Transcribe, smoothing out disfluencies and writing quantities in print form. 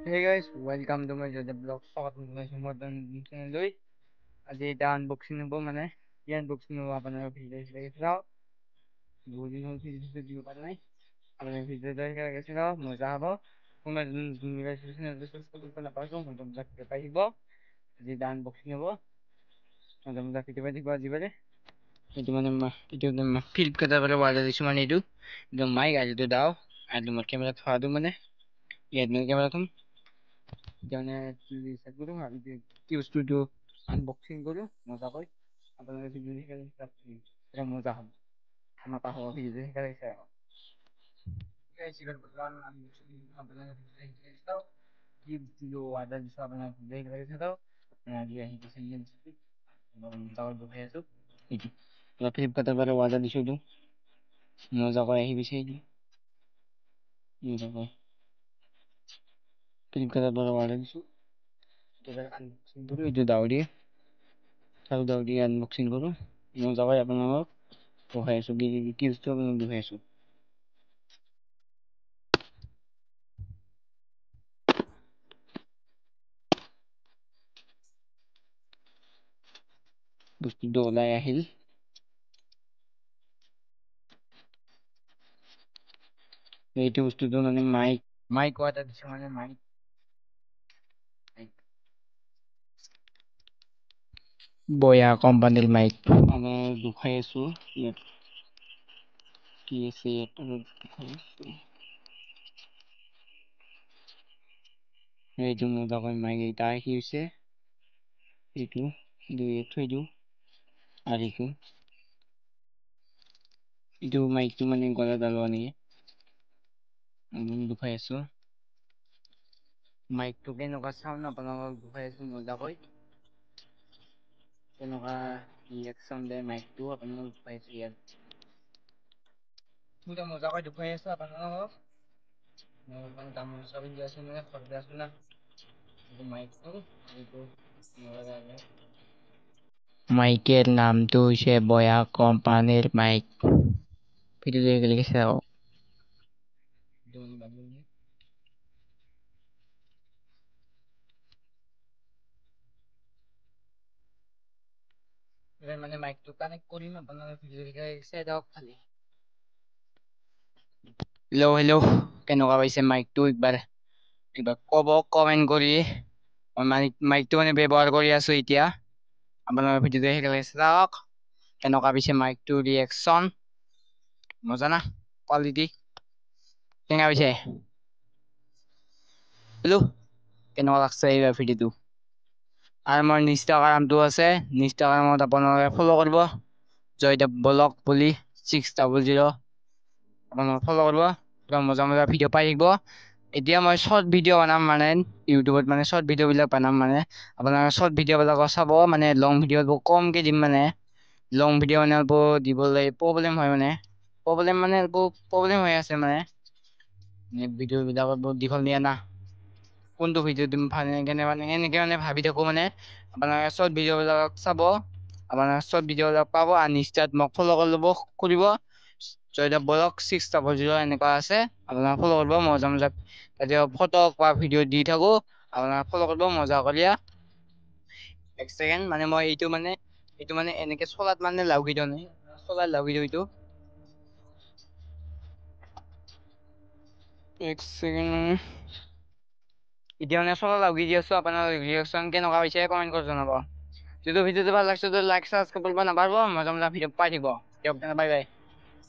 Hey guys, welcome to my Jojo Vlog. Swak na sa modern channel. আজি এটা unboxing হ'ব মানে এই আনবক্সিং হ'ব আপোনাৰ ভিডিঅ' চাওঁ বহুত দিন হ'ল ভিডিঅ' দিব পৰা নাই আপোনাৰ ভিডিঅ'টো শিকাই চাওঁ মজা হ'ব কোনোবা চেনেলটো সাবস্ক্ৰাইব কৰিব নাপাইছো মজা পাই আহিব আজি এটা আনবক্সিং হ'ব মজা ভিডিঅ' পাই থাকিব আজিবাৰে এইটো মানে ফ্লিপকাৰ্টৰ পৰা অৰ্ডাৰ দিছোঁ মানে এইটো একদম মাইক আজিটো দাও আৰু মোৰ কেমেৰা থোৱাটো মানে ইয়াত মোৰ কেমেৰা থম jangan saya guru nggak di studio unboxing guru mau apa apa video ini kan saya mau tahu sama tahu video ini kan saya guys jika kebetulan unboxing apa namanya tahu di video ada di sana video ini saya tahu nah dia itu saya mau tahu dulu itu itu tapi kata baru ada di situ mau tahu ini bisa ini tahu kata baru ada di situ unboxing dulu itu tahu dia tahu dia unboxing dulu mau tahu apa nama পঢ়াই আছো কি বস্তু আপোনাক দেখাই আছো বস্তুটো ওলাই আহিল এইটো বস্তুটো মানে মাইক এটা দিছে মানে মাইক বয়া কোম্পানীৰ মাইক মানে দেখাই আছো ইয়াত কি আছে ইয়াত এইটো মজাকৈ মাইক এটা আহিছে এইটো দুই থৈ দিওঁ আৰু এইটো মাইকটো মানে গলাত ডালোৱা নেকি দেখাই আছো মাইকটো কেনেকুৱা চাউণ্ড আপোনালোকক দেখাই আছো মজাকৈ কেনেকুৱা ৰিয়েকশ্যন দিয়ে মাইকটো আপোনালোকক দেখাই আছো ইয়াত পুৰা মজাকৈ দেখুৱাই আছো আপোনালোকক মই তামোল চাবি দি আছো মানে ঘৰতে আছো না মাইকটো এইটো মাইকেৰ নামটো হৈছে বয়া কোম্পানীৰ মাইক ভিডিঅ'টো একেলগে চাওক মানে মাইকটো কানেক্ট কৰিম আপোনালোকে ভিডিঅ'টো চাই দিয়ক খালি হেল্ল' কেনেকুৱা পাইছে মাইকটো একবাৰ ক'ব কমেণ্ট কৰি মই মাইকটো মানে ব্যৱহাৰ কৰি আছো এতিয়া আপোনালোকে ভিডিঅ'টো একেলগে চাওক কেনেকুৱা পাইছে মাইকটো ৰিয়েকশ্যন মজা না কোৱালিটি কেনেকুৱা পাইছে কেনেকুৱা লাগছে এইবাৰ ভিডিঅ'টো আৰু মোৰ ইনষ্টাগ্ৰামটো আছে ইনষ্টাগ্ৰামত আপোনালোকে ফ'ল' কৰিব জয়দেৱ ব্লগ বুলি 600 আপোনালোকে ফ'ল' কৰিব মজা ভিডিঅ' পাই থাকিব এতিয়া মই শৰ্ট ভিডিঅ' বনাম মানে ইউটিউবত মানে শৰ্ট ভিডিঅ'বিলাক বনাম মানে আপোনালোকে শৰ্ট ভিডিঅ'বিলাক চাব মানে লং ভিডিঅ'বোৰ কমকৈ দিম মানে লং ভিডিঅ' মানে অলপ দিবলৈ প্ৰব্লেম হয় মানে প্ৰব্লেম হৈ আছে মানে ভিডিঅ'বিলাকত বহুত দীঘল দিয়া না কোনটো ভিডিঅ' তুমি এনেকৈ মানে ভাবি থাকোঁ মানে আপোনালোকে শৰ্ট ভিডিঅ'বিলাক চাব আপোনালোকে শৰ্ট ভিডিঅ'বিলাক পাব আৰু ইনষ্টাত মোক ফ'ল' কৰিব জয়দেৱ ব্লগ 600 এনেকুৱা আছে আপোনালোকে ফ'ল' কৰিব মজা তাতে ফটো বা ভিডিঅ' দি থাকোঁ আপোনালোকে ফ'ল' কৰিব মজা কৰিয়া এক ছেকেণ্ড মানে মই এইটো মানে এনেকৈ চলাত মানে লাগি দিওঁ নাই চলাত লাগি দিওঁ এইটো এক ছেকেণ্ড মানে এতিয়া মানে চলাত লাগি দি আছো আপোনাৰ ৰিয়েকশ্যন কেনেকুৱা হৈছে কমেণ্ট কৰি জনাব যদি ভিডিঅ'টো ভাল লাগিছে লাইক ছাবস্ক্ৰাইব কৰিব নাপাহৰিব মজা ভিডিঅ' পাই থাকিব দিয়ক বাই বাই